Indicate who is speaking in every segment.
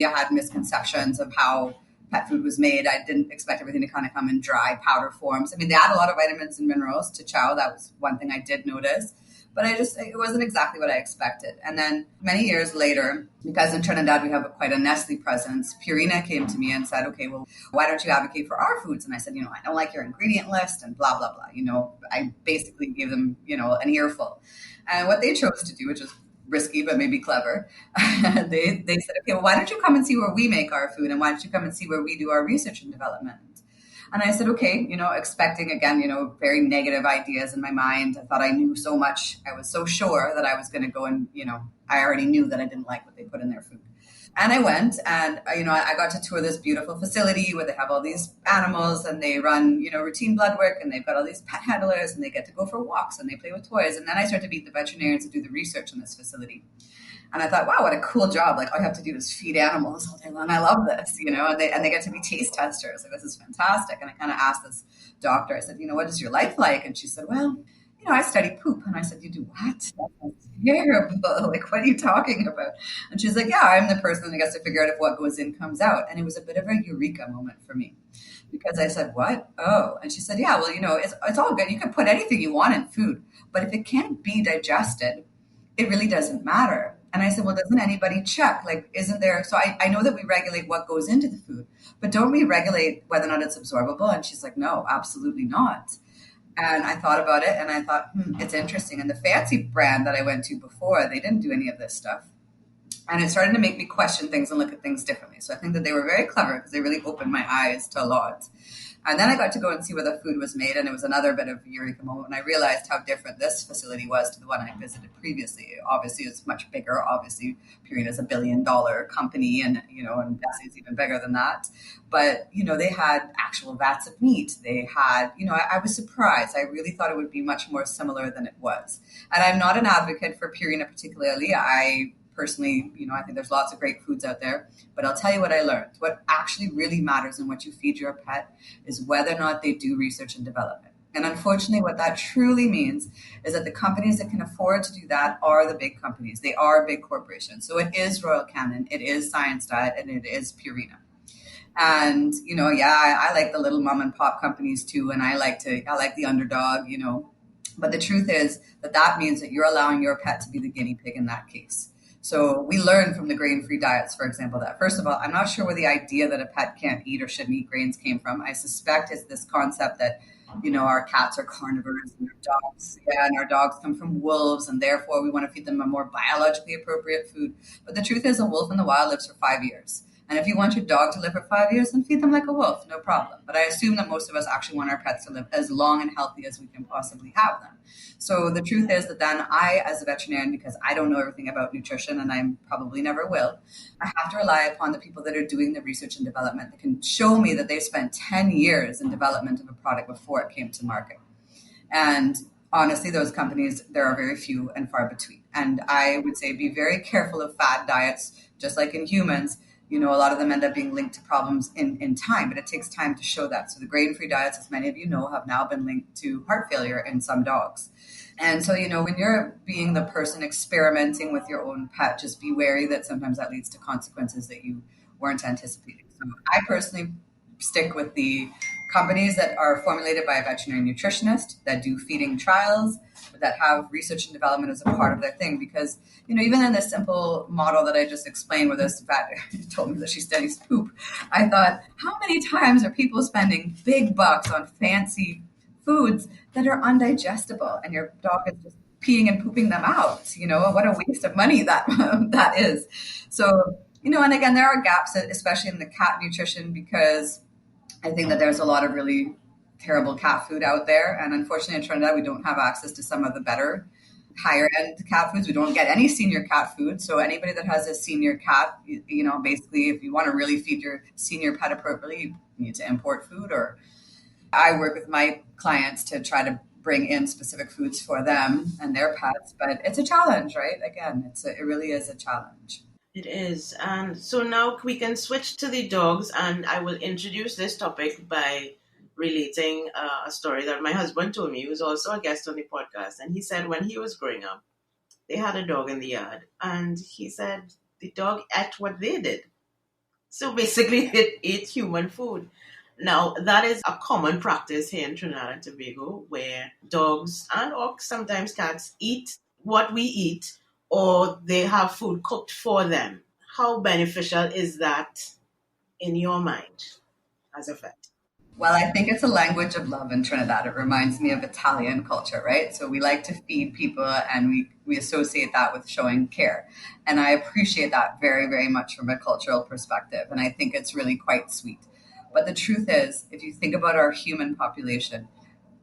Speaker 1: I had misconceptions of how pet food was made. I didn't expect everything to kind of come in dry powder forms. I mean, they add a lot of vitamins and minerals to chow. That was one thing I did notice. But it wasn't exactly what I expected. And then many years later, because in Trinidad we have quite a Nestle presence, Purina came to me and said, okay, well, why don't you advocate for our foods? And I said, I don't like your ingredient list and blah, blah, blah. I basically gave them, an earful. And what they chose to do, which was risky, but maybe clever, they said, okay, well, why don't you come and see where we make our food? And why don't you come and see where we do our research and development? And I said, okay, expecting again, very negative ideas in my mind. I thought I knew so much. I was so sure that I was going to go and, I already knew that I didn't like what they put in their food. And I went and, I got to tour this beautiful facility where they have all these animals and they run, routine blood work, and they've got all these pet handlers and they get to go for walks and they play with toys. And then I started to meet the veterinarians to do the research in this facility. And I thought, wow, what a cool job. Like, all I have to do is feed animals all day long. I love this, and they get to be taste testers. Like, this is fantastic. And I kind of asked this doctor, I said, what is your life like? And she said, well, I study poop. And I said, you do what? That's terrible. Like, what are you talking about? And she's like, yeah, I'm the person that gets to figure out if what goes in comes out. And it was a bit of a eureka moment for me. Because I said, what? Oh. And she said, yeah, well, it's all good. You can put anything you want in food. But if it can't be digested, it really doesn't matter. And I said, well, doesn't anybody check? Like, isn't there? So I know that we regulate what goes into the food, but don't we regulate whether or not it's absorbable? And she's like, no, absolutely not. And I thought about it and I thought, it's interesting. And the fancy brand that I went to before, they didn't do any of this stuff. And it started to make me question things and look at things differently. So I think that they were very clever because they really opened my eyes to a lot. And then I got to go and see where the food was made, and it was another bit of a eureka moment. And I realized how different this facility was to the one I visited previously. Obviously, it's much bigger. Obviously, Purina is $1 billion company, and and Nestle is even bigger than that. But they had actual vats of meat. They had, I was surprised. I really thought it would be much more similar than it was. And I'm not an advocate for Purina particularly. I personally, I think there's lots of great foods out there, but I'll tell you what I learned. What actually really matters in what you feed your pet is whether or not they do research and development. And unfortunately, what that truly means is that the companies that can afford to do that are the big companies. They are big corporations. So it is Royal Canin, it is Science Diet, and it is Purina. And, I like the little mom and pop companies too. And I like the underdog, but the truth is that means that you're allowing your pet to be the guinea pig in that case. So we learned from the grain-free diets, for example, that first of all, I'm not sure where the idea that a pet can't eat or shouldn't eat grains came from. I suspect it's this concept that, our cats are carnivores and our dogs come from wolves, and therefore we want to feed them a more biologically appropriate food. But the truth is a wolf in the wild lives for 5 years. And if you want your dog to live for 5 years, then feed them like a wolf, no problem. But I assume that most of us actually want our pets to live as long and healthy as we can possibly have them. So the truth is that then I, as a veterinarian, because I don't know everything about nutrition and I probably never will, I have to rely upon the people that are doing the research and development that can show me that they spent 10 years in development of a product before it came to market. And honestly, those companies, there are very few and far between. And I would say be very careful of fad diets, just like in humans. A lot of them end up being linked to problems in time, but it takes time to show that. So the grain-free diets, as many of you know, have now been linked to heart failure in some dogs. And so, when you're being the person experimenting with your own pet, just be wary that sometimes that leads to consequences that you weren't anticipating. So I personally stick with the companies that are formulated by a veterinary nutritionist, that do feeding trials, that have research and development as a part of their thing. Because, even in this simple model that I just explained where this vet told me that she studies poop, I thought, how many times are people spending big bucks on fancy foods that are undigestible and your dog is just peeing and pooping them out? What a waste of money that is. So, and again, there are gaps, especially in the cat nutrition, because I think that there's a lot of really terrible cat food out there. And unfortunately in Trinidad, we don't have access to some of the better higher end cat foods. We don't get any senior cat food. So anybody that has a senior cat, basically if you want to really feed your senior pet appropriately, you need to import food. Or I work with my clients to try to bring in specific foods for them and their pets. But it's a challenge, right? Again, it really is a challenge.
Speaker 2: It is. And so now we can switch to the dogs, and I will introduce this topic by relating a story that my husband told me. He was also a guest on the podcast. And he said when he was growing up, they had a dog in the yard. And he said the dog ate what they did. So basically, it ate human food. Now, that is a common practice here in Trinidad and Tobago where dogs and or sometimes cats eat what we eat or they have food cooked for them. How beneficial is that in your mind as a vet?
Speaker 1: Well, I think it's a language of love in Trinidad. It reminds me of Italian culture, right? So we like to feed people and we associate that with showing care. And I appreciate that very, very much from a cultural perspective. And I think it's really quite sweet. But the truth is, if you think about our human population,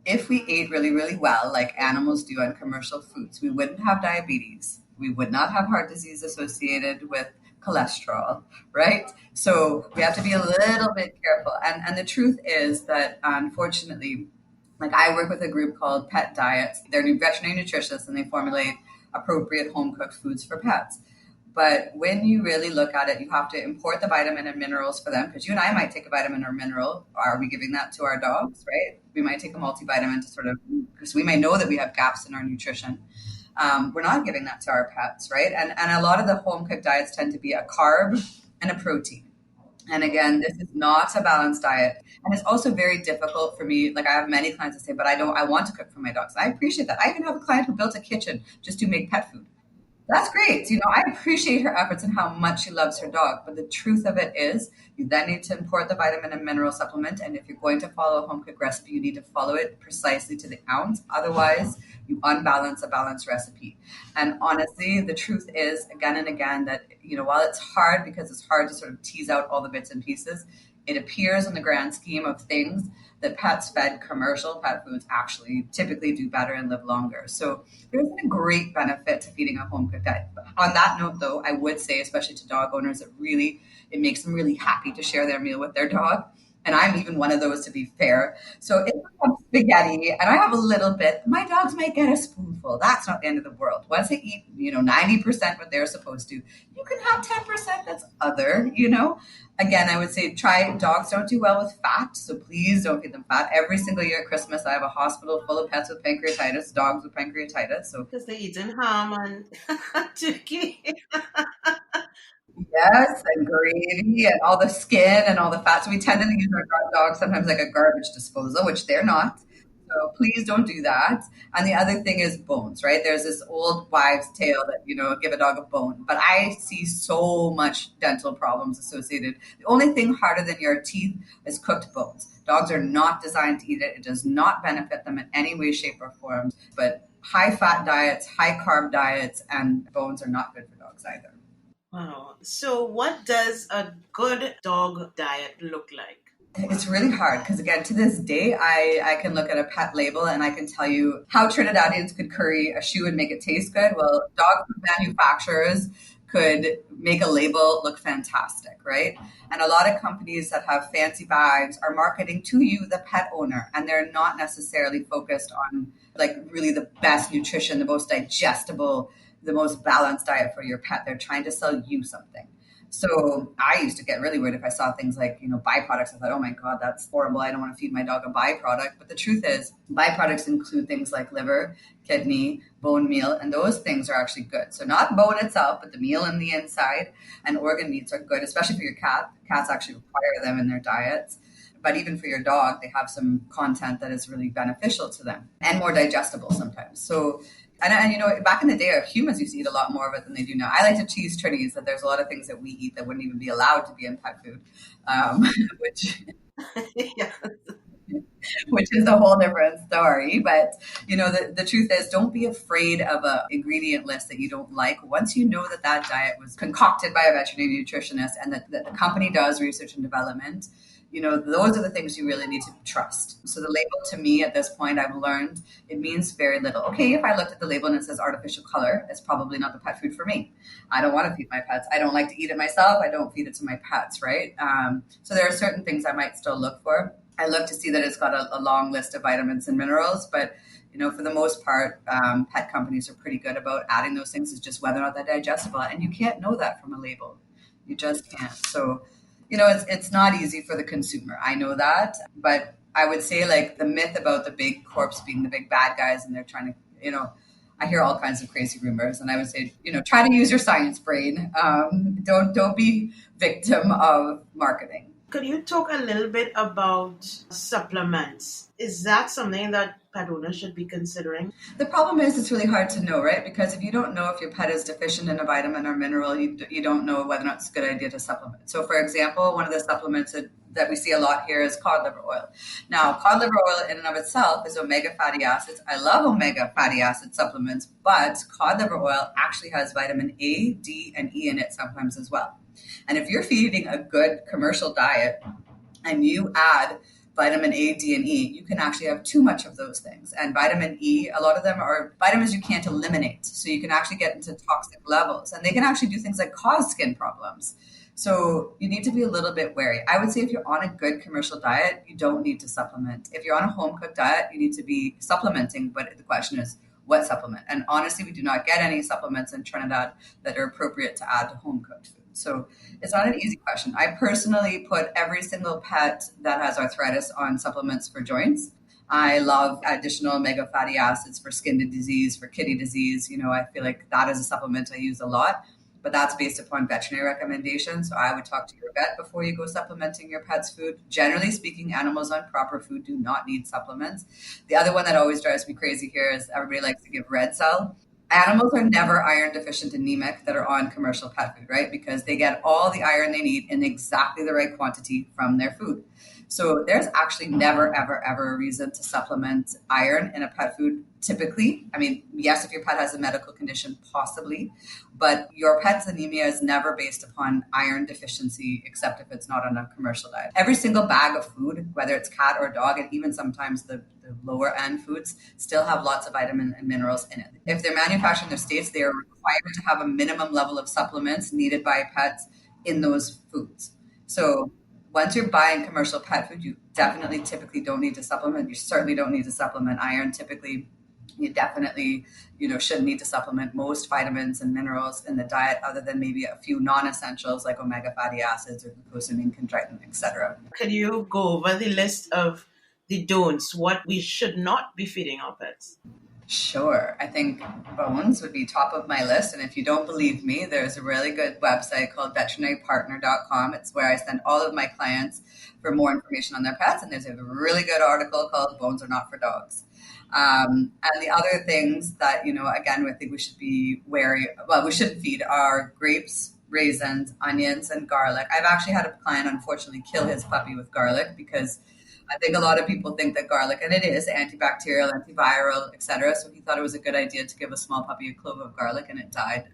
Speaker 1: if we ate really, really well, like animals do on commercial foods, we wouldn't have diabetes. We would not have heart disease associated with cholesterol, right? So we have to be a little bit careful. And the truth is that unfortunately, like I work with a group called Pet Diets. They're veterinary nutritionists and they formulate appropriate home cooked foods for pets. But when you really look at it, you have to import the vitamin and minerals for them because you and I might take a vitamin or mineral. Are we giving that to our dogs, right? We might take a multivitamin to sort of, because we may know that we have gaps in our nutrition. We're not giving that to our pets, right? And a lot of the home cooked diets tend to be a carb and a protein. And again, this is not a balanced diet. And it's also very difficult for me. Like I have many clients that say, but I want to cook for my dogs. I appreciate that. I even have a client who built a kitchen just to make pet food. That's great. I appreciate her efforts and how much she loves her dog. But the truth of it is, you then need to import the vitamin and mineral supplement. And if you're going to follow a home cooked recipe, you need to follow it precisely to the ounce. Otherwise, you unbalance a balanced recipe. And honestly, the truth is, again and again, that, while it's hard because it's hard to sort of tease out all the bits and pieces, it appears in the grand scheme of things that pets fed commercial pet foods actually typically do better and live longer. So there's a great benefit to feeding a home cooked diet. On that note, though, I would say, especially to dog owners, it makes them really happy to share their meal with their dog. And I'm even one of those, to be fair. So if I have spaghetti and I have a little bit, my dogs might get a spoonful. That's not the end of the world. Once they eat, 90% what they're supposed to, you can have 10% that's other. Again, I would say dogs don't do well with fat. So please don't feed them fat. Every single year at Christmas, I have a hospital full of pets with pancreatitis, dogs with pancreatitis. So
Speaker 2: because they're eating ham and turkey.
Speaker 1: yes, and gravy and all the skin and all the fat. So we tend to use our dogs sometimes like a garbage disposal, which they're not. So please don't do that. And the other thing is bones, right? There's this old wives' tale that, give a dog a bone. But I see so much dental problems associated. The only thing harder than your teeth is cooked bones. Dogs are not designed to eat it. It does not benefit them in any way, shape, or form. But high fat diets, high carb diets, and bones are not good for dogs either.
Speaker 2: Wow. So what does a good dog diet look like?
Speaker 1: It's really hard because, again, to this day, I can look at a pet label and I can tell you how Trinidadians could curry a shoe and make it taste good. Well, dog food manufacturers could make a label look fantastic, right? And a lot of companies that have fancy bags are marketing to you, the pet owner, and they're not necessarily focused on like really the best nutrition, the most digestible, the most balanced diet for your pet. They're trying to sell you something. So I used to get really worried if I saw things like, byproducts. I thought, oh my God, that's horrible. I don't want to feed my dog a byproduct. But the truth is, byproducts include things like liver, kidney, bone meal, and those things are actually good. So not bone itself, but the meal in the inside and organ meats are good, especially for your cat. Cats actually require them in their diets. But even for your dog, they have some content that is really beneficial to them and more digestible sometimes. So and back in the day, humans used to eat a lot more of it than they do now. I like to tease Trinis that there's a lot of things that we eat that wouldn't even be allowed to be in pet food, which
Speaker 2: Yeah.
Speaker 1: which is a whole different story. But the truth is, don't be afraid of an ingredient list that you don't like. Once you know that diet was concocted by a veterinary nutritionist and that the company does research and development, those are the things you really need to trust. So the label, to me, at this point, I've learned it means very little. Okay, if I looked at the label and it says artificial color, it's probably not the pet food for me. I don't want to feed my pets. I don't like to eat it myself. I don't feed it to my pets, right? So there are certain things I might still look for. I look to see that it's got a long list of vitamins and minerals, but for the most part, pet companies are pretty good about adding those things. It's just whether or not they're digestible, and you can't know that from a label. You just can't. So it's not easy for the consumer. I know that. But I would say like the myth about the big corps being the big bad guys and they're trying to, I hear all kinds of crazy rumors, and I would say, try to use your science brain. Don't be victim of marketing.
Speaker 2: Could you talk a little bit about supplements? Is that something that pet owners should be considering?
Speaker 1: The problem is it's really hard to know, right? Because if you don't know if your pet is deficient in a vitamin or mineral, you don't know whether or not it's a good idea to supplement. So, for example, one of the supplements that we see a lot here is cod liver oil. Now, cod liver oil in and of itself is omega fatty acids. I love omega fatty acid supplements, but cod liver oil actually has vitamin A, D, and E in it sometimes as well. And if you're feeding a good commercial diet and you add vitamin A, D, and E, you can actually have too much of those things. And vitamin E, a lot of them are vitamins you can't eliminate. So you can actually get into toxic levels. And they can actually do things like cause skin problems. So you need to be a little bit wary. I would say if you're on a good commercial diet, you don't need to supplement. If you're on a home-cooked diet, you need to be supplementing. But the question is, what supplement? And honestly, we do not get any supplements in Trinidad that are appropriate to add to home-cooked food. So it's not an easy question. I personally put every single pet that has arthritis on supplements for joints. I love additional omega fatty acids for skin disease, for kidney disease. I feel like that is a supplement I use a lot, but that's based upon veterinary recommendations. So I would talk to your vet before you go supplementing your pet's food. Generally speaking, animals on proper food do not need supplements. The other one that always drives me crazy here is everybody likes to give red cell. Animals are never iron deficient anemic that are on commercial pet food, right? Because they get all the iron they need in exactly the right quantity from their food. So there's actually never, ever, ever a reason to supplement iron in a pet food typically. I mean, yes, if your pet has a medical condition, possibly, but your pet's anemia is never based upon iron deficiency, except if it's not on a commercial diet. Every single bag of food, whether it's cat or dog, and even sometimes the lower end foods, still have lots of vitamin and minerals in it. If they're manufactured in their states, they are required to have a minimum level of supplements needed by pets in those foods. So once you're buying commercial pet food, you definitely typically don't need to supplement. You certainly don't need to supplement iron. Typically, you definitely, shouldn't need to supplement most vitamins and minerals in the diet, other than maybe a few non-essentials like omega fatty acids or glucosamine, chondroitin, etc.
Speaker 2: Could you go over the list of the don'ts, what we should not be feeding our pets?
Speaker 1: Sure. I think bones would be top of my list. And if you don't believe me, there's a really good website called veterinarypartner.com. It's where I send all of my clients for more information on their pets. And there's a really good article called Bones Are Not for Dogs. And the other things that, again, I think we should be wary. Well, we shouldn't feed are grapes, raisins, onions, and garlic. I've actually had a client, unfortunately, kill his puppy with garlic because I think a lot of people think that garlic, and it is antibacterial, antiviral, etc. So he thought it was a good idea to give a small puppy a clove of garlic, and it died.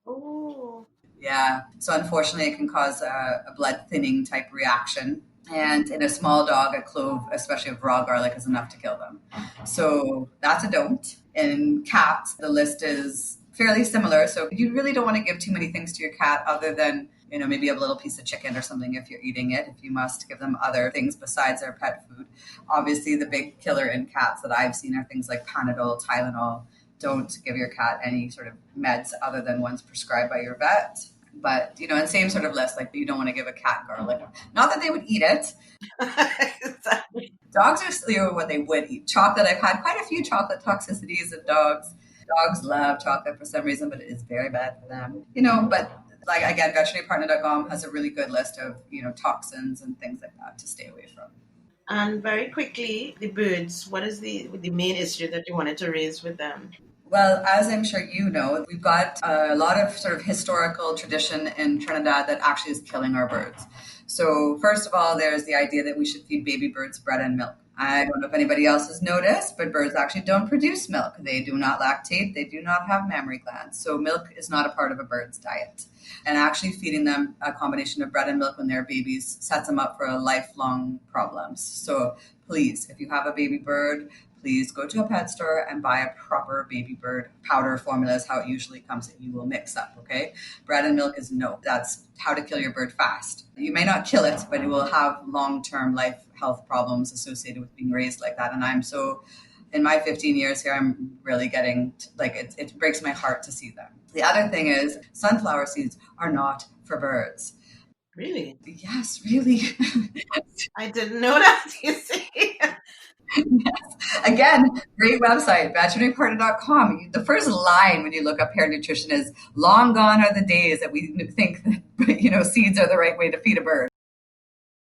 Speaker 2: Oh.
Speaker 1: Yeah. So unfortunately, it can cause a blood thinning type reaction. And in a small dog, a clove, especially of raw garlic, is enough to kill them. So that's a don't. In cats, the list is fairly similar. So you really don't want to give too many things to your cat other than maybe a little piece of chicken or something if you're eating it. If you must, give them other things besides their pet food. Obviously, the big killer in cats that I've seen are things like Panadol, Tylenol. Don't give your cat any sort of meds other than ones prescribed by your vet. But, and same sort of list, like you don't want to give a cat garlic. Not that they would eat it.
Speaker 2: Exactly.
Speaker 1: Dogs are clear what they would eat. Chocolate, I've had quite a few chocolate toxicities in dogs. Dogs love chocolate for some reason, but it is very bad for them. But like, again, veterinarypartner.com has a really good list of, toxins and things like that to stay away from.
Speaker 2: And very quickly, the birds, what is the main issue that you wanted to raise with them?
Speaker 1: Well, as I'm sure you know, we've got a lot of sort of historical tradition in Trinidad that actually is killing our birds. So first of all, there's the idea that we should feed baby birds bread and milk. I don't know if anybody else has noticed, but birds actually don't produce milk. They do not lactate. They do not have mammary glands. So milk is not a part of a bird's diet. And actually feeding them a combination of bread and milk when they're babies sets them up for lifelong problems. So please, if you have a baby bird, please go to a pet store and buy a proper baby bird powder formula is how it usually comes that you will mix up, okay? Bread and milk is no. That's how to kill your bird fast. You may not kill it, but it will have long-term life health problems associated with being raised like that. And I'm so, in my 15 years here, I'm really getting, it breaks my heart to see them. The other thing is sunflower seeds are not for birds.
Speaker 2: Really?
Speaker 1: Yes, really.
Speaker 2: I didn't know that, you see.
Speaker 1: Yes. Again, great website, veterinarypartner.com. The first line when you look up hair nutrition is, long gone are the days that we think that, seeds are the right way to feed a bird.